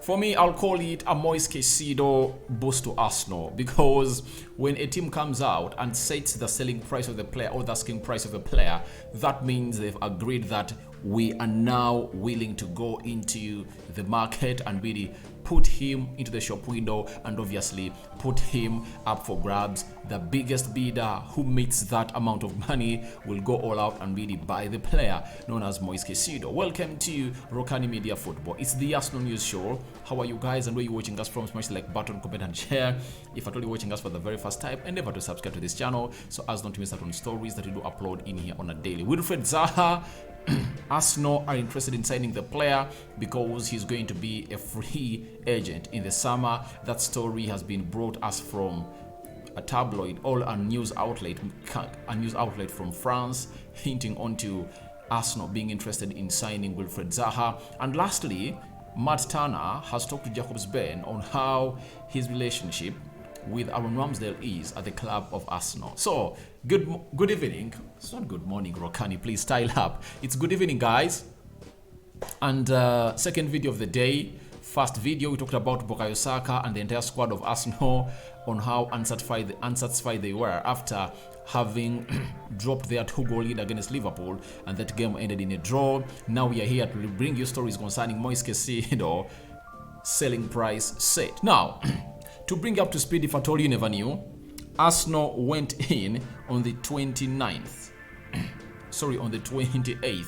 For me, I'll call it a Moises Caicedo boost to Arsenal, because when a team comes out and sets the selling price of the player or the asking price of the player, that means they've agreed that we are now willing to go into the market and really put him into the shop window and obviously put him up for grabs. The biggest bidder who meets that amount of money will go all out and really buy the player, known as Moises Caicedo. Welcome to Rokani Media Football. It's the Arsenal News Show. How are you guys and where you watching us from? Smash the like button, comment and share. If at all you're watching us for the very first time, endeavor to subscribe to this channel so as not to miss out on stories that we do upload in here on a daily. Wilfred Zaha. Arsenal are interested in signing the player because he's going to be a free agent in the summer. That story has been brought us from a tabloid or a news outlet from France, hinting onto Arsenal being interested in signing Wilfred Zaha. And lastly, Matt Turner has talked to Jacobs Ben on how his relationship with Aaron Ramsdale is at the club of Arsenal. So, good evening. It's not good morning, Rokani. Please style up. It's good evening, guys. And second video of the day. First video, we talked about Bukayo Saka and the entire squad of Arsenal on how unsatisfied they were after having dropped their 2-goal lead against Liverpool, and that game ended in a draw. Now we are here to bring you stories concerning Moises Caicedo selling price set. Now, to bring you up to speed, if at all you never knew, Arsenal went in on the 29th. Sorry, on the 28th.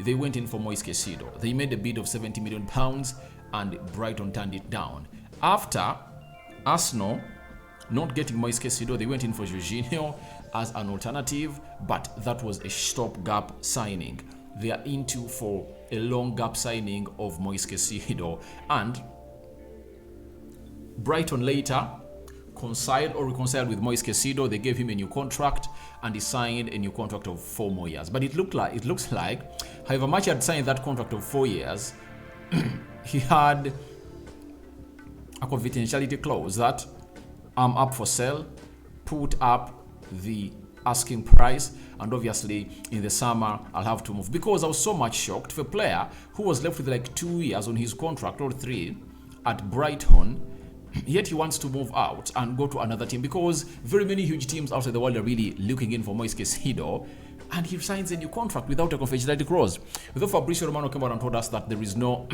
They went in for Moises Caicedo. They made a bid of £70 million and Brighton turned it down. After Arsenal not getting Moises Caicedo, they went in for Jorginho as an alternative, but that was a stopgap signing. They are into for a long gap signing of Moises Caicedo, and Brighton later reconciled with Moises Caicedo. They gave him a new contract and he signed a new contract of 4 more years. But it looks like, however much he had signed that contract of 4 years, he had a confidentiality clause that I'm up for sale, put up the asking price, and obviously in the summer I'll have to move. Because I was so much shocked for a player who was left with like 2 years on his contract or 3 at Brighton, yet he wants to move out and go to another team, because very many huge teams outside the world are really looking in for Moises Caicedo, and he signs a new contract without a confidentiality clause. Though Fabrizio Romano came out and told us that there is no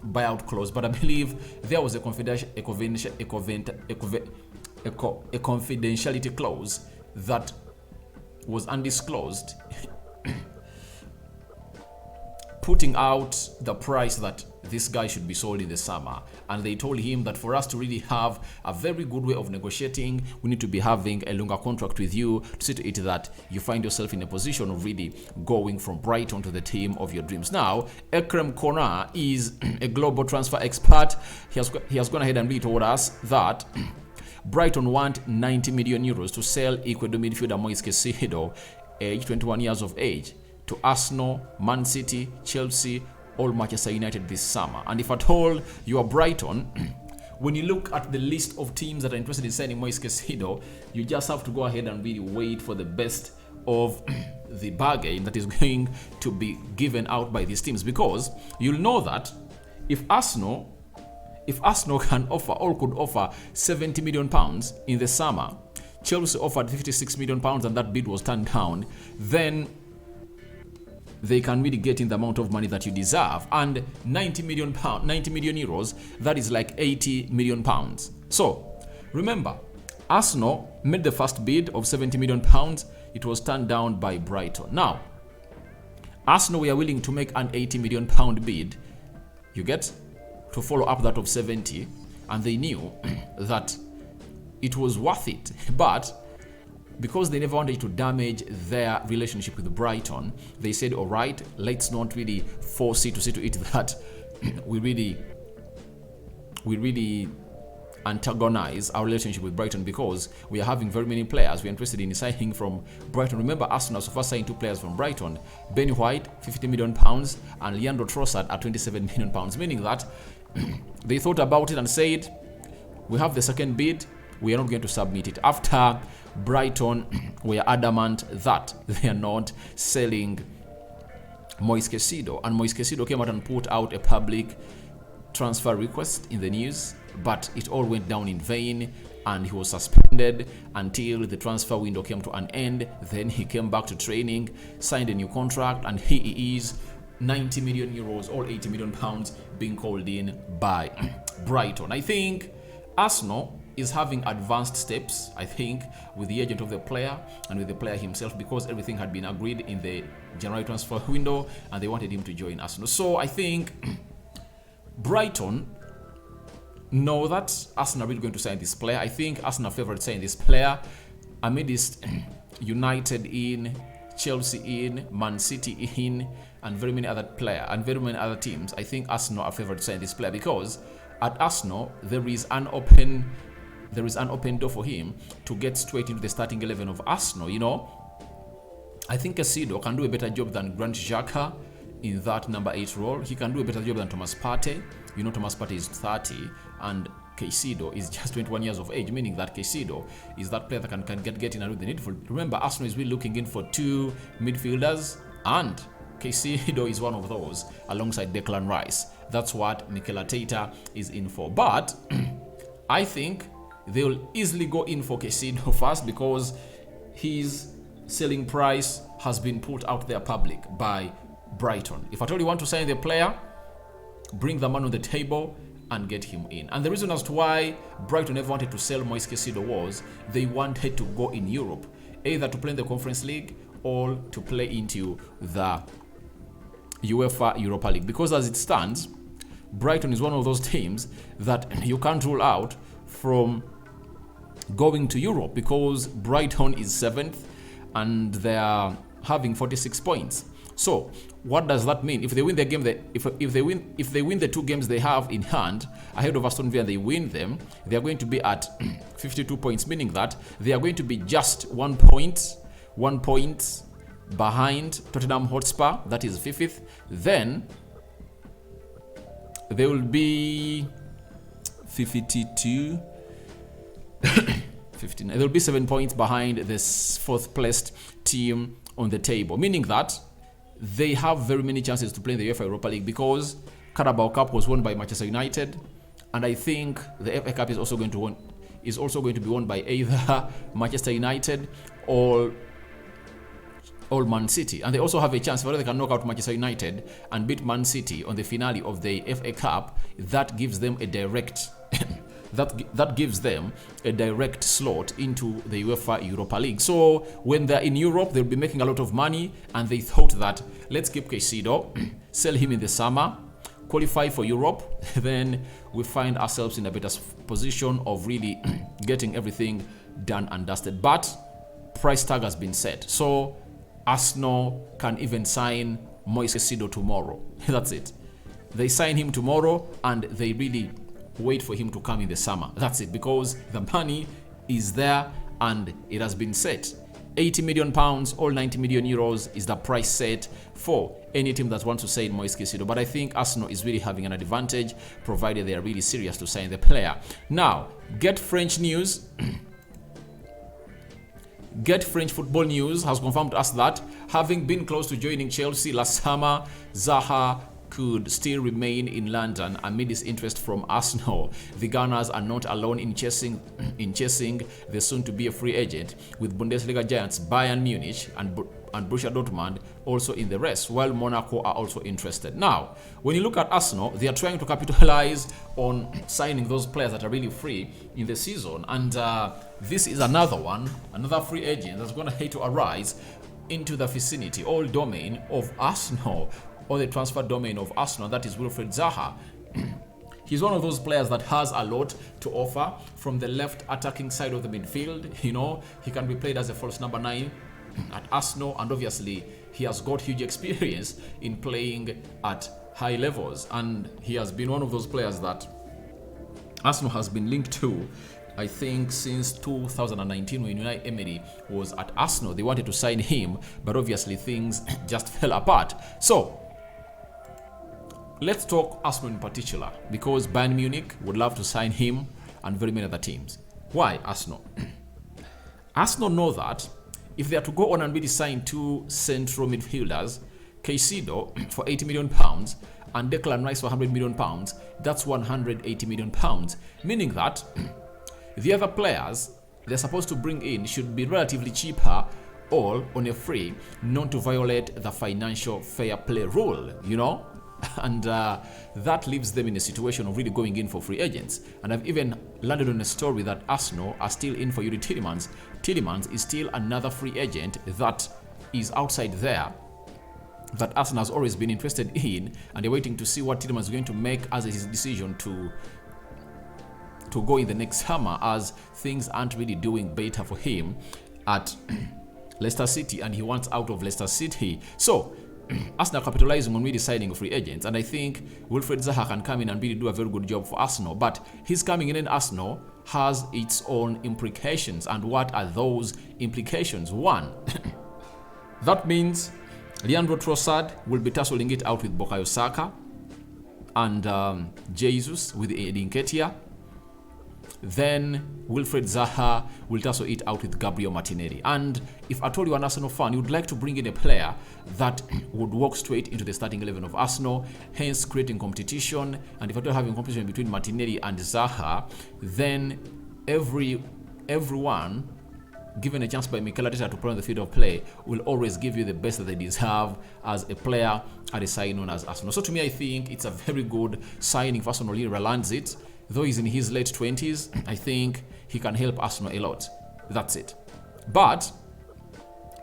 buyout clause, but I believe there was a confidentiality clause that was undisclosed, putting out the price that this guy should be sold in the summer. And they told him that for us to really have a very good way of negotiating, we need to be having a longer contract with you to see to it that you find yourself in a position of really going from Brighton to the team of your dreams. Now, Ekrem Kona is a global transfer expert. He has gone ahead and really told us that Brighton want 90 million euros to sell Ecuador midfielder Moises Caicedo, age 21 years of age, to Arsenal, Man City, Chelsea, all Manchester United this summer. And if at all you are Brighton, when you look at the list of teams that are interested in signing Moises Caicedo, you just have to go ahead and really wait for the best of the bargain that is going to be given out by these teams, because you'll know that if Arsenal can offer or could offer £70 million in the summer, Chelsea offered £56 million and that bid was turned down, then they can really get in the amount of money that you deserve. And 90 million euros, that is like 80 million pounds. So remember, Arsenal made the first bid of 70 million pounds. It was turned down by Brighton. Now, Arsenal were willing to make an 80 million pound bid, you get, to follow up that of 70, and they knew that it was worth it. But because they never wanted to damage their relationship with Brighton, they said, all right, let's not really force it to see to it that we really antagonize our relationship with Brighton, because we are having very many players we're interested in signing from Brighton. Remember, Arsenal so far signed 2 players from Brighton, Ben White, £50 million, and Leandro Trossard at £27 million, meaning that they thought about it and said, we have the second bid, we are not going to submit it. After Brighton were adamant that they are not selling Moises Caicedo, and Moises Caicedo came out and put out a public transfer request in the news, but it all went down in vain, and he was suspended until the transfer window came to an end. Then he came back to training, signed a new contract, and he is 90 million euros or 80 million pounds being called in by Brighton. I think Arsenal is having advanced steps, I think, with the agent of the player and with the player himself, because everything had been agreed in the January transfer window and they wanted him to join Arsenal. So I think Brighton know that Arsenal are really going to sign this player. I think Arsenal favored signing this player amidst United in, Chelsea in, Man City in, and very many other teams. I think Arsenal are favored to sign this player because at Arsenal there is an open door for him to get straight into the starting 11 of Arsenal. You know, I think Caicedo can do a better job than Granit Xhaka in that number 8 role. He can do a better job than Thomas Partey. You know, Thomas Partey is 30 and Caicedo is just 21 years of age, meaning that Caicedo is that player that can get in and do the needful. Remember, Arsenal is really looking in for 2 midfielders, and Caicedo is one of those alongside Declan Rice. That's what Mikel Arteta is in for. But I think they'll easily go in for Caicedo first because his selling price has been put out there public by Brighton. If at all you want to sign the player, bring the man on the table and get him in. And the reason as to why Brighton never wanted to sell Moises Caicedo was they wanted to go in Europe, either to play in the Conference League or to play into the UEFA Europa League. Because as it stands, Brighton is one of those teams that you can't rule out from going to Europe, because Brighton is 7th and they are having 46 points. So what does that mean? If they win the game, if they win the 2 games they have in hand ahead of Aston Villa, and they win them, they are going to be at 52 points, meaning that they are going to be just 1 point behind Tottenham Hotspur, that is 5th. Then they will be 52 15. They'll be 7 points behind this 4th placed team on the table, meaning that they have very many chances to play in the UEFA Europa League, because Carabao Cup was won by Manchester United, and I think the FA Cup is also going to be won by either Manchester United or Man City. And they also have a chance, whether they can knock out Manchester United and beat Man City on the finale of the FA Cup. That gives them a direct that gives them a direct slot into the UEFA Europa League. So when they're in Europe, they'll be making a lot of money, and they thought that let's keep Caicedo, sell him in the summer, qualify for Europe, then we find ourselves in a better position of really getting everything done and dusted. But price tag has been set, so Arsenal can even sign Moises Caicedo tomorrow. That's it. They sign him tomorrow and they really wait for him to come in the summer. That's it, because the money is there and it has been set. 80 million pounds or 90 million euros is the price set for any team that wants to sign Moises Caicedo. But I think Arsenal is really having an advantage, provided they are really serious to sign the player. Now, Get French News. Get French Football News has confirmed to us that, having been close to joining Chelsea last summer, Zaha could still remain in London amid his interest from Arsenal. The Gunners are not alone in chasing the soon-to-be a free agent, with Bundesliga giants Bayern Munich and Borussia Dortmund also in the race, while Monaco are also interested. Now, when you look at Arsenal, they are trying to capitalize on signing those players that are really free in the season, and this is another free agent that's going to hate to arise into the vicinity, all domain of Arsenal, or the transfer domain of Arsenal. That is Wilfred Zaha. He's one of those players that has a lot to offer from the left attacking side of the midfield. You know, he can be played as a false number 9 at Arsenal, and obviously he has got huge experience in playing at high levels, and he has been one of those players that Arsenal has been linked to, I think, since 2019, when Unai Emery was at Arsenal. They wanted to sign him, but obviously things just fell apart. So let's talk Arsenal in particular, because Bayern Munich would love to sign him and very many other teams. Why Arsenal? Arsenal know that if they are to go on and really sign 2 central midfielders, Caicedo for £80 million and Declan Rice for £100 million, that's 180 million pounds, meaning that the other players they're supposed to bring in should be relatively cheaper, all on a free, not to violate the financial fair play rule, you know? And that leaves them in a situation of really going in for free agents. And I've even landed on a story that Arsenal are still in for Yuri Tielemans. Tielemans is still another free agent that is outside there that Arsenal has always been interested in, and they're waiting to see what Tielemans is going to make as his decision to go in the next summer, as things aren't really doing better for him at Leicester City, and he wants out of Leicester City. So Arsenal capitalizing on really signing free agents, and I think Wilfred Zaha can come in and really do a very good job for Arsenal. But his coming in Arsenal has its own implications, and what are those implications? One, that means Leandro Trossard will be tussling it out with Bukayo Saka, and Jesus with Eddie Nketiah. Then Wilfred Zaha will tussle it out with Gabriel Martinelli. And if at all you're an Arsenal fan, you'd like to bring in a player that would walk straight into the starting 11 of Arsenal, hence creating competition. And if at all having competition between Martinelli and Zaha, then everyone given a chance by Mikel Arteta to play on the field of play will always give you the best that they deserve as a player at a side known as Arsenal. So to me, I think it's a very good signing for Arsenal. He lands it. Though he's in his late 20s, I think he can help Arsenal a lot. That's it. But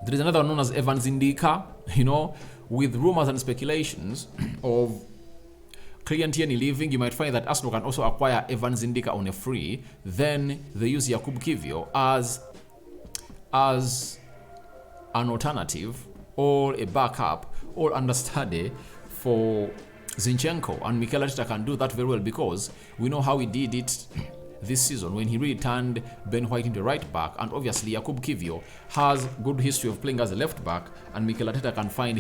there is another one known as Evans Ndika, you know, with rumors and speculations of Kylian Tierney leaving. You might find that Arsenal can also acquire Evans Ndika on a free. Then they use Jakub Kiwior as an alternative or a backup or understudy for Zinchenko, and Mikel Arteta can do that very well, because we know how he did it this season when he really turned Ben White into right back, and obviously Jakub Kiwior has good history of playing as a left back, and Mikel Arteta can find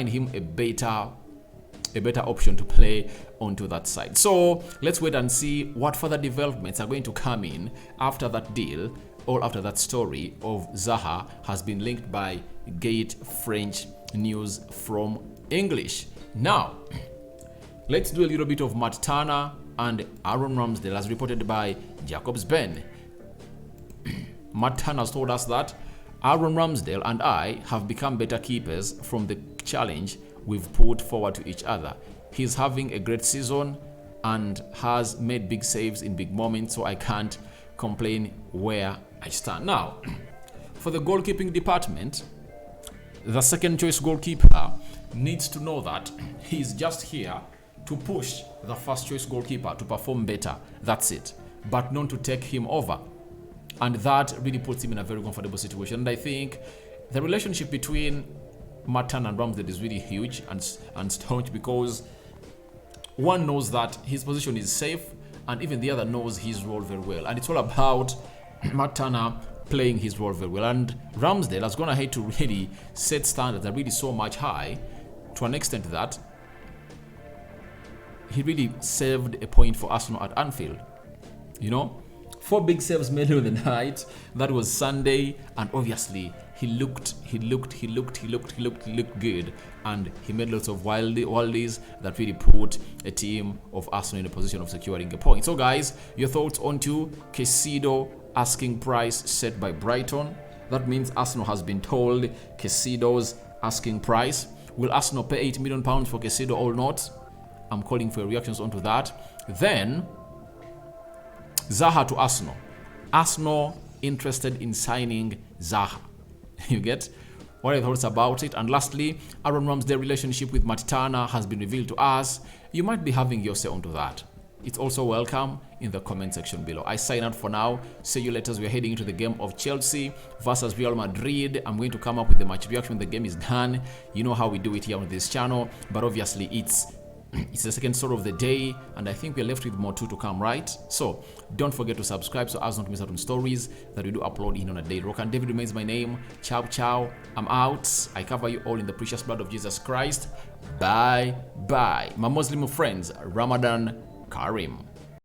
him a better option to play onto that side. So let's wait and see what further developments are going to come in after that deal, or after that story of Zaha has been linked by Gate French News from English. Now, let's do a little bit of Matt Turner and Aaron Ramsdale, as reported by Jacobs Ben. Matt Turner has told us that Aaron Ramsdale and I have become better keepers from the challenge we've put forward to each other. He's having a great season and has made big saves in big moments, so I can't complain where I stand. Now, for the goalkeeping department, the second choice goalkeeper needs to know that he's just here to push the first choice goalkeeper to perform better. That's it. But not to take him over. And that really puts him in a very comfortable situation. And I think the relationship between Martin and Ramsdale is really huge and staunch, because one knows that his position is safe, and even the other knows his role very well. And it's all about Matt Turner playing his role very well. And Ramsdale has gone ahead to really set standards that really so much high, to an extent that he really saved a point for Arsenal at Anfield. You know, 4 big saves made on the night. That was Sunday, and obviously he looked good, and he made lots of wildies that really put a team of Arsenal in a position of securing a point. So guys, your thoughts onto Caicedo asking price set by Brighton? That means Arsenal has been told Caicedo's asking price. Will Arsenal pay £8 million for Caicedo or not? I'm calling for your reactions onto that. Then Zaha to Arsenal. Arsenal interested in signing Zaha. You get? What are your thoughts about it? And lastly, Aaron Ramsdale's relationship with Matt Turner has been revealed to us. You might be having your say onto that. It's also welcome in the comment section below. I sign out for now. See you later as we're heading into the game of Chelsea versus Real Madrid. I'm going to come up with the match reaction when the game is done. You know how we do it here on this channel. But obviously it's the second story of the day, and I think we're left with more to come, right? So don't forget to subscribe so as not to miss out on stories that we do upload in on a day. Rokani David remains my name. Ciao, ciao. I'm out. I cover you all in the precious blood of Jesus Christ. Bye, bye. My Muslim friends, Ramadan Karim.